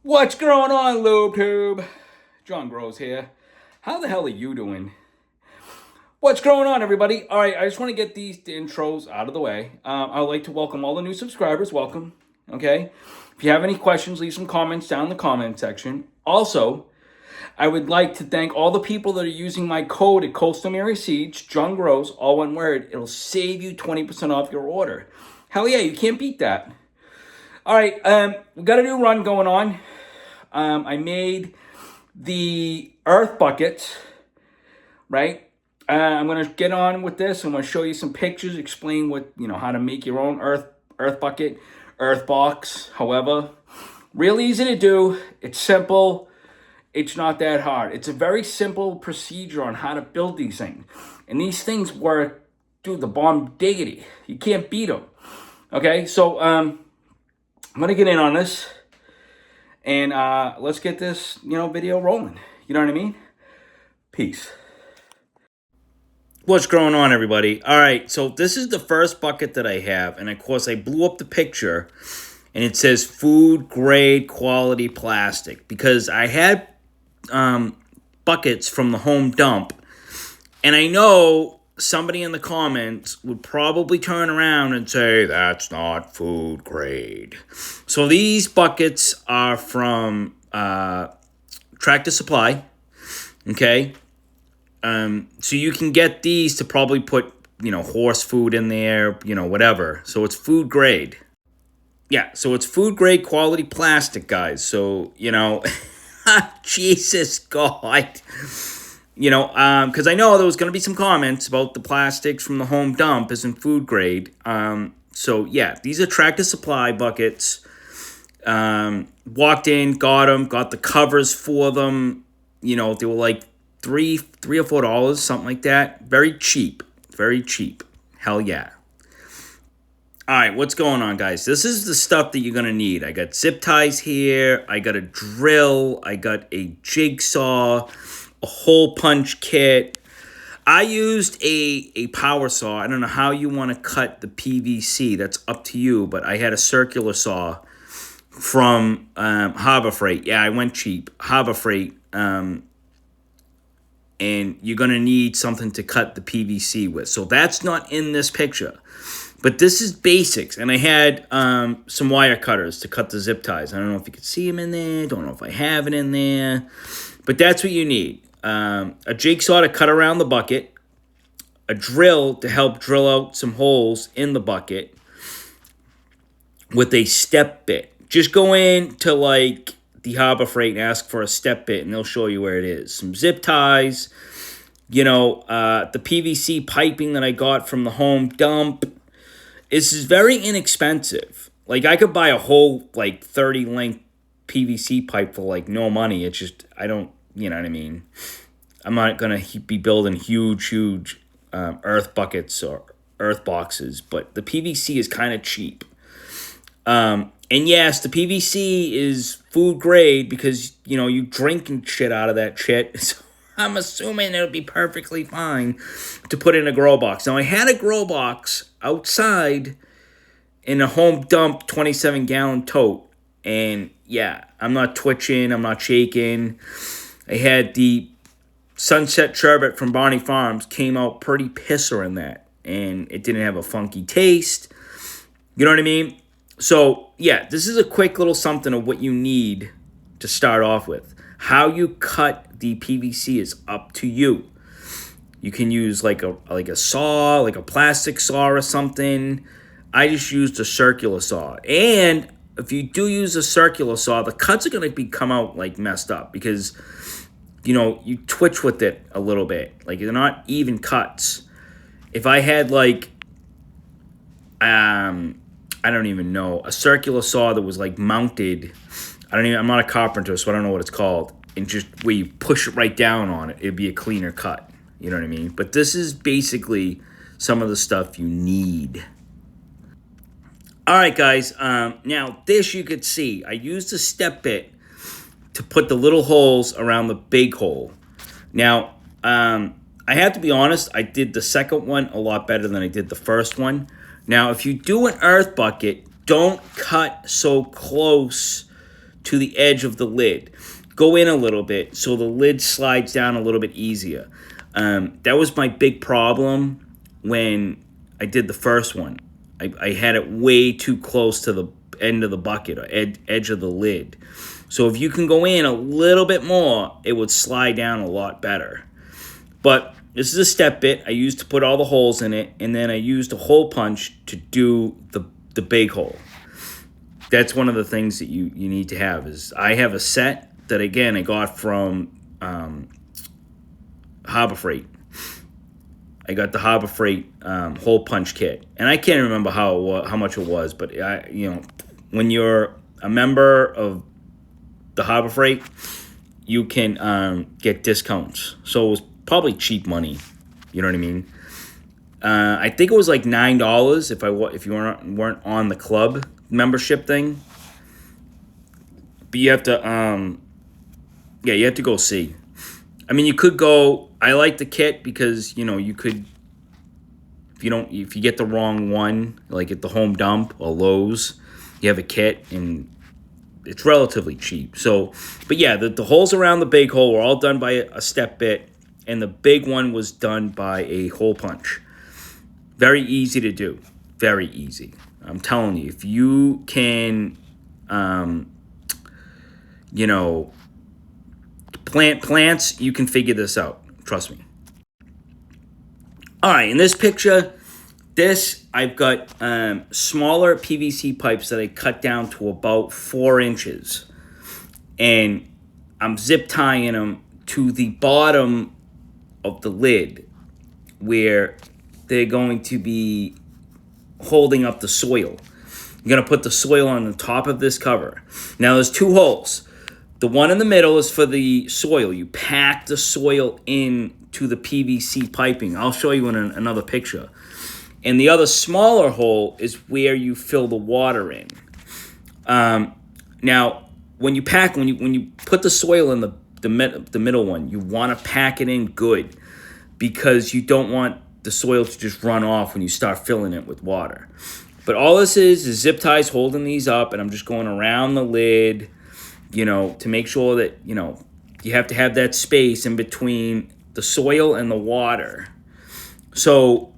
What's going on, LubeTube? John Grows here. How the hell are you doing? What's going on, everybody? All right, I just want to get these intros out of the way. I'd like to welcome all the new subscribers. Welcome. Okay. If you have any questions, leave some comments down in the comment section. Also, I would like to thank all the people that are using my code at Coastal Mary Siege, John Grows, all one word. It'll save you 20% off your order. Hell yeah, you can't beat that. All right, we got a new run going on. I made the earth buckets, right? I'm gonna get on with this. I'm gonna show you some pictures, explain how to make your own earth bucket, earth box. However, real easy to do. It's simple. It's not that hard. It's a very simple procedure on how to build these things, and these things work, dude. The bomb diggity. You can't beat them. Okay, so I'm gonna get in on this. And let's get this, video rolling. You know what I mean? Peace. What's going on, everybody? All right, so this is the first bucket that I have. And, of course, I blew up the picture. And it says food-grade quality plastic. Because I had buckets from the home dump. And I know somebody in the comments would probably turn around and say, that's not food grade. So these buckets are from Tractor Supply, okay? So you can get these to probably put, horse food in there, whatever. So it's food grade. Yeah, so it's food grade quality plastic, guys. So, Jesus God. Because I know there was going to be some comments about the plastics from the home dump isn't food grade. So, yeah, these are Tractor Supply buckets. Walked in, got them, got the covers for them. They were like $3 or $4, something like that. Very cheap. Very cheap. Hell yeah. All right, what's going on, guys? This is the stuff that you're going to need. I got zip ties here. I got a drill. I got a jigsaw. A hole punch kit. I used a power saw. I don't know how you want to cut the PVC. That's up to you. But I had a circular saw from Harbor Freight. Yeah, I went cheap. Harbor Freight. And you're going to need something to cut the PVC with. So that's not in this picture. But this is basics. And I had some wire cutters to cut the zip ties. I don't know if you can see them in there. Don't know if I have it in there. But that's what you need. A jigsaw to cut around the bucket, a drill to help drill out some holes in the bucket with a step bit. Just go in to like the Harbor Freight and ask for a step bit and they'll show you where it is. Some zip ties, the PVC piping that I got from the home dump. This is very inexpensive. Like I could buy a whole 30 length PVC pipe for no money. It's just, I don't, you know what I mean? I'm not going to be building huge earth buckets or earth boxes, but the PVC is kind of cheap. And yes, the PVC is food grade because, you drink and shit out of that shit. So I'm assuming it'll be perfectly fine to put in a grow box. Now, I had a grow box outside in a home dump 27-gallon tote. And yeah, I'm not twitching. I'm not shaking. I had the Sunset Sherbet from Bonnie Farms. Came out pretty pisser in that. And it didn't have a funky taste. You know what I mean? So, yeah, this is a quick little something of what you need to start off with. How you cut the PVC is up to you. You can use like a saw, like a plastic saw or something. I just used a circular saw. And if you do use a circular saw, the cuts are going to come out messed up because, you twitch with it a little bit. They're not even cuts. If I had I don't even know, a circular saw that was mounted, I'm not a carpenter, so I don't know what it's called. And just where you push it right down on it, it'd be a cleaner cut. You know what I mean? But this is basically some of the stuff you need. All right, guys. Now, this you could see. I used a step bit to put the little holes around the big hole. Now, I have to be honest. I did the second one a lot better than I did the first one. Now, if you do an earth bucket, don't cut so close to the edge of the lid. Go in a little bit so the lid slides down a little bit easier. That was my big problem when I did the first one. I had it way too close to the end of the bucket or edge of the lid. So if you can go in a little bit more, it would slide down a lot better. But this is a step bit I used to put all the holes in it, and then I used a hole punch to do the big hole. That's one of the things that you need to have. Is I have a set that, again, I got from Harbor Freight. I got the Harbor Freight hole punch kit, and I can't remember how much it was, but when you're a member of the Harbor Freight, you can get discounts. So it was probably cheap money. You know what I mean? I think it was like $9 if you weren't on the club membership thing. But you have to you have to go see. I mean, you could go. I like the kit because you could, if you get the wrong one, like at the Home Dump or Lowe's, you have a kit and it's relatively cheap. So, but yeah, the holes around the big hole were all done by a step bit, and the big one was done by a hole punch. Very easy to do. Very easy. I'm telling you, if you can, plant plants, you can figure this out. Trust me. All right, in this picture, I've got smaller PVC pipes that I cut down to about 4 inches. And I'm zip tying them to the bottom of the lid where they're going to be holding up the soil. You're going to put the soil on the top of this cover. Now, there's 2 holes. The one in the middle is for the soil. You pack the soil into the PVC piping. I'll show you in another picture. And the other smaller hole is where you fill the water in. Now, when you put the soil in the middle one, you want to pack it in good because you don't want the soil to just run off when you start filling it with water. But all this is zip ties holding these up, and I'm just going around the lid, to make sure that, you have to have that space in between the soil and the water. So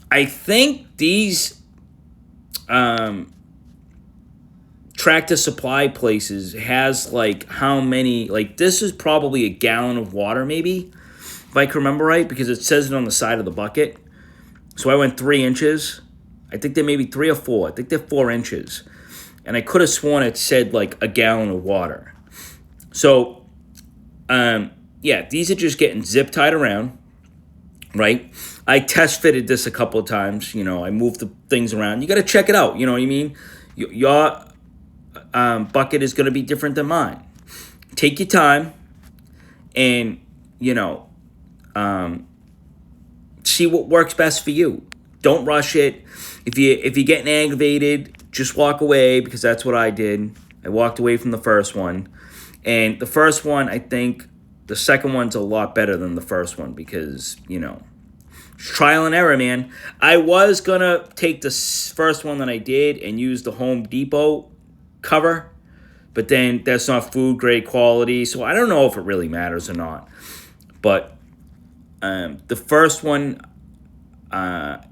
I think these Tractor Supply places has how many, this is probably a gallon of water maybe, if I can remember right, because it says it on the side of the bucket. So I went 3 inches. I think they're maybe 3 or 4. I think they're 4 inches. And I could have sworn it said a gallon of water. So, these are just getting zip tied around, right? I test fitted this a couple of times. I moved the things around. You got to check it out. You know what I mean? Your bucket is going to be different than mine. Take your time and, see what works best for you. Don't rush it. If you're getting aggravated, just walk away, because that's what I did. I walked away from the first one. And the first one, I think the second one's a lot better than the first one because, trial and error, man. I was going to take the first one that I did and use the Home Depot cover, but then that's not food grade quality, so I don't know if it really matters or not. But the first one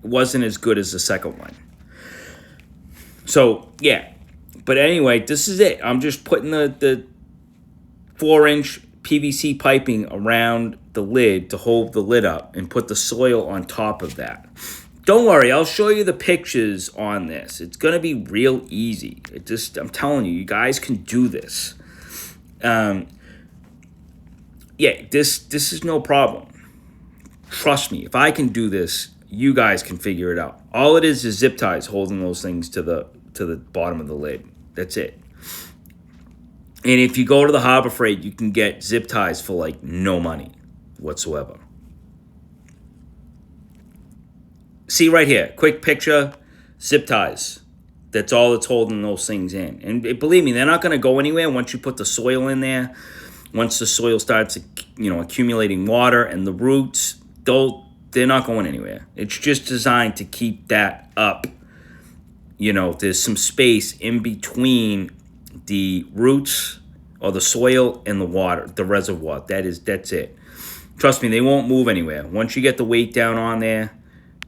wasn't as good as the second one. So, yeah. But anyway, this is it. I'm just putting the 4-inch PVC piping around the lid to hold the lid up and put the soil on top of that. Don't worry, I'll show you the pictures on this. It's going to be real easy. I'm telling you, you guys can do this. This is no problem. Trust me, if I can do this, you guys can figure it out. All it is zip ties holding those things to the bottom of the lid. That's it. And if you go to the Harbor Freight, you can get zip ties for no money whatsoever. See right here, quick picture, zip ties. That's all that's holding those things in. And believe me, they're not going to go anywhere once you put the soil in there. Once the soil starts, accumulating water and the roots, they're not going anywhere. It's just designed to keep that up. There's some space in between the roots or the soil and the water, the reservoir. That's it. Trust me, they won't move anywhere. Once you get the weight down on there,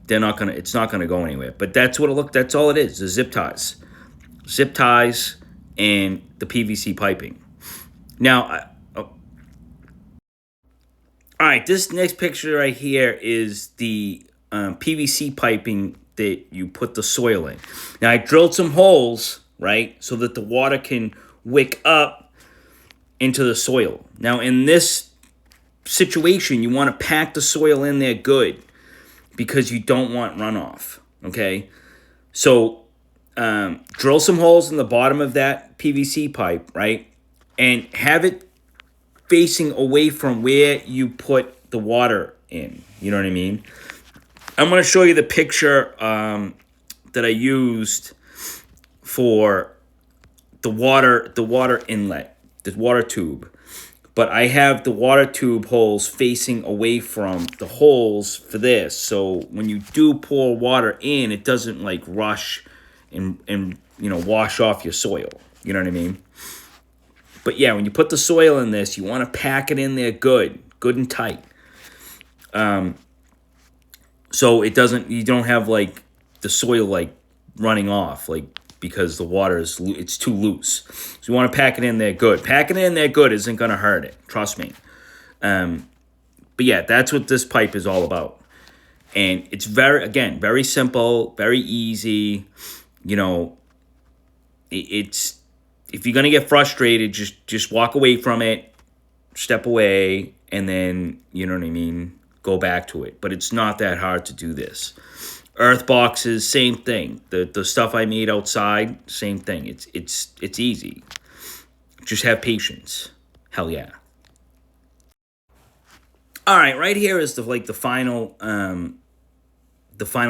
it's not gonna go anywhere. But that's that's all it is, the zip ties. Zip ties and the PVC piping. Now, all right, this next picture right here is the PVC piping that you put the soil in. Now, I drilled some holes, right, so that the water can wick up into the soil. Now, in this situation, you want to pack the soil in there good because you don't want runoff, okay? So, drill some holes in the bottom of that PVC pipe, right, and have it facing away from where you put the water in. You know what I mean? I'm going to show you the picture that I used for the water inlet, the water tube. But I have the water tube holes facing away from the holes for this. So when you do pour water in, it doesn't like rush and wash off your soil. You know what I mean? But yeah, when you put the soil in this, you want to pack it in there good and tight. So it doesn't, you don't have like the soil like running off, like because the water it's too loose. So you want to pack it in there good. Packing it in there good isn't going to hurt it. Trust me. But yeah, that's what this pipe is all about. And it's very simple, very easy. You know, it's, if you're going to get frustrated, just walk away from it, step away, and then, you know what I mean, go back to it. But it's not that hard to do this. Earth boxes, same thing. The stuff I made outside, same thing. It's easy. Just have patience. Hell yeah. All right, right here is the final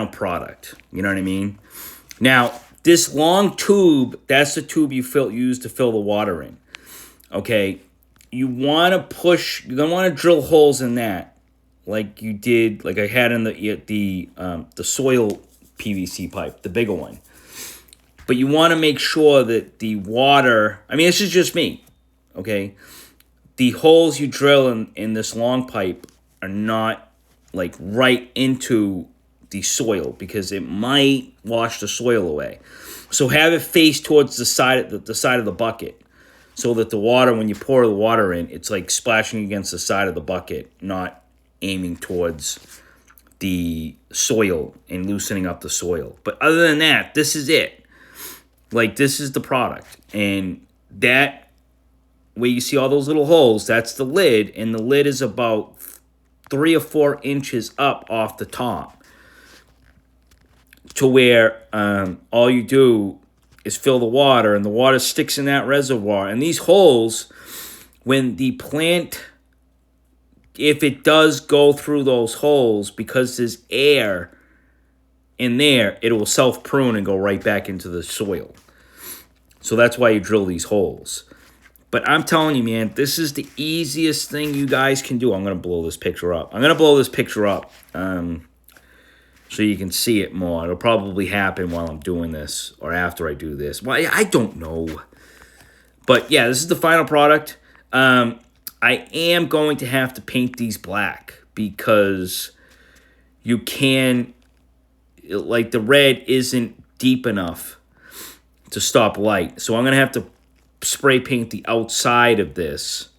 product. You know what I mean? Now, this long tube, that's the tube you use to fill the water in. Okay, you're gonna want to drill holes in that, like you did, like I had in the soil PVC pipe, the bigger one. But you want to make sure that the water, I mean, this is just me, okay? The holes you drill in this long pipe are not like right into the soil because it might wash the soil away. So have it face towards the side of the bucket, so that the water, when you pour the water in, it's like splashing against the side of the bucket, not aiming towards the soil and loosening up the soil. But other than that, this is it. Like, this is the product. And that, where you see all those little holes, that's the lid. And the lid is about 3 or 4 inches up off the top, to where all you do is fill the water, and the water sticks in that reservoir. And these holes, when the plant, if it does go through those holes, because there's air in there, it will self-prune and go right back into the soil. So that's why you drill these holes. But I'm telling you, man, this is the easiest thing you guys can do. I'm going to blow this picture up. So you can see it more. It'll probably happen while I'm doing this or after I do this. Well, I don't know. But yeah, this is the final product. I am going to have to paint these black because you can, like, the red isn't deep enough to stop light. So I'm going to have to spray paint the outside of this,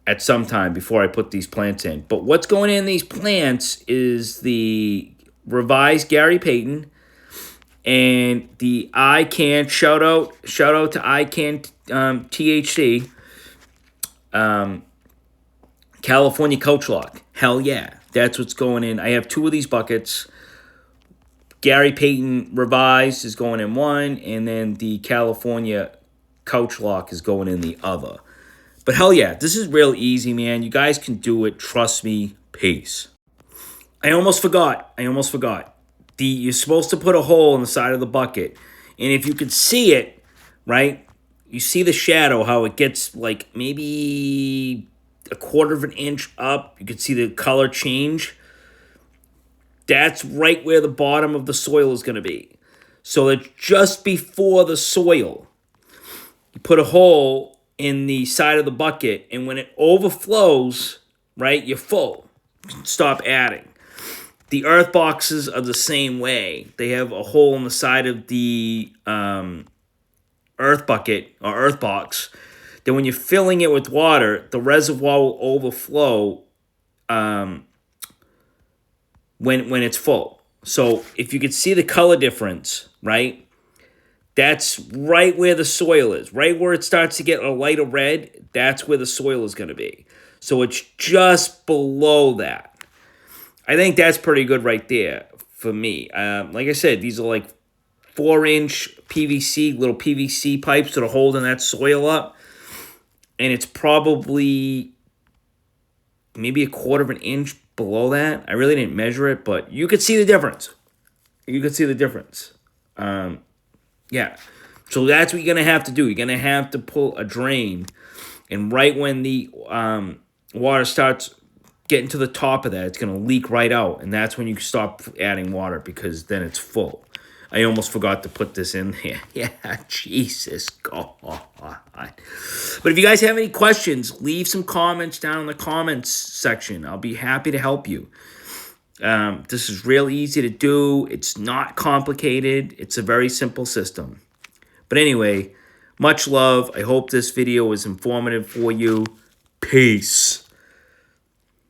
at some time before I put these plants in. But what's going in these plants is the revised Gary Payton and the ICAN, shout out to ICAN THC, California Couch Lock. Hell yeah, that's what's going in. I have 2 of these buckets. Gary Payton revised is going in one, and then the California Couch Lock is going in the other. But hell yeah, this is real easy, man. You guys can do it. Trust me. Peace. I almost forgot. You're supposed to put a hole in the side of the bucket. And if you could see it, right, you see the shadow, how it gets like maybe 1/4 of an inch up. You can see the color change. That's right where the bottom of the soil is going to be. So that just before the soil, you put a hole in the side of the bucket, and when it overflows, right, you're full. Stop adding. The earth boxes are the same way. They have a hole in the side of the earth bucket or earth box. Then when you're filling it with water, the reservoir will overflow when it's full. So if you could see the color difference, right? That's right where the soil is. Right where it starts to get a lighter red, that's where the soil is going to be. So it's just below that. I think that's pretty good right there for me. Like I said, these are like 4-inch PVC, little PVC pipes that are holding that soil up. And it's probably maybe a quarter of an inch below that. I really didn't measure it, but you could see the difference. You could see the difference. Yeah. So that's what you're going to have to do. You're going to have to pull a drain. And right when the water starts getting to the top of that, it's going to leak right out. And that's when you stop adding water, because then it's full. I almost forgot to put this in here. Yeah, Jesus God. But if you guys have any questions, leave some comments down in the comments section. I'll be happy to help you. This is real easy to do. It's not complicated. It's a very simple system. But anyway, much love. I hope this video was informative for you. Peace.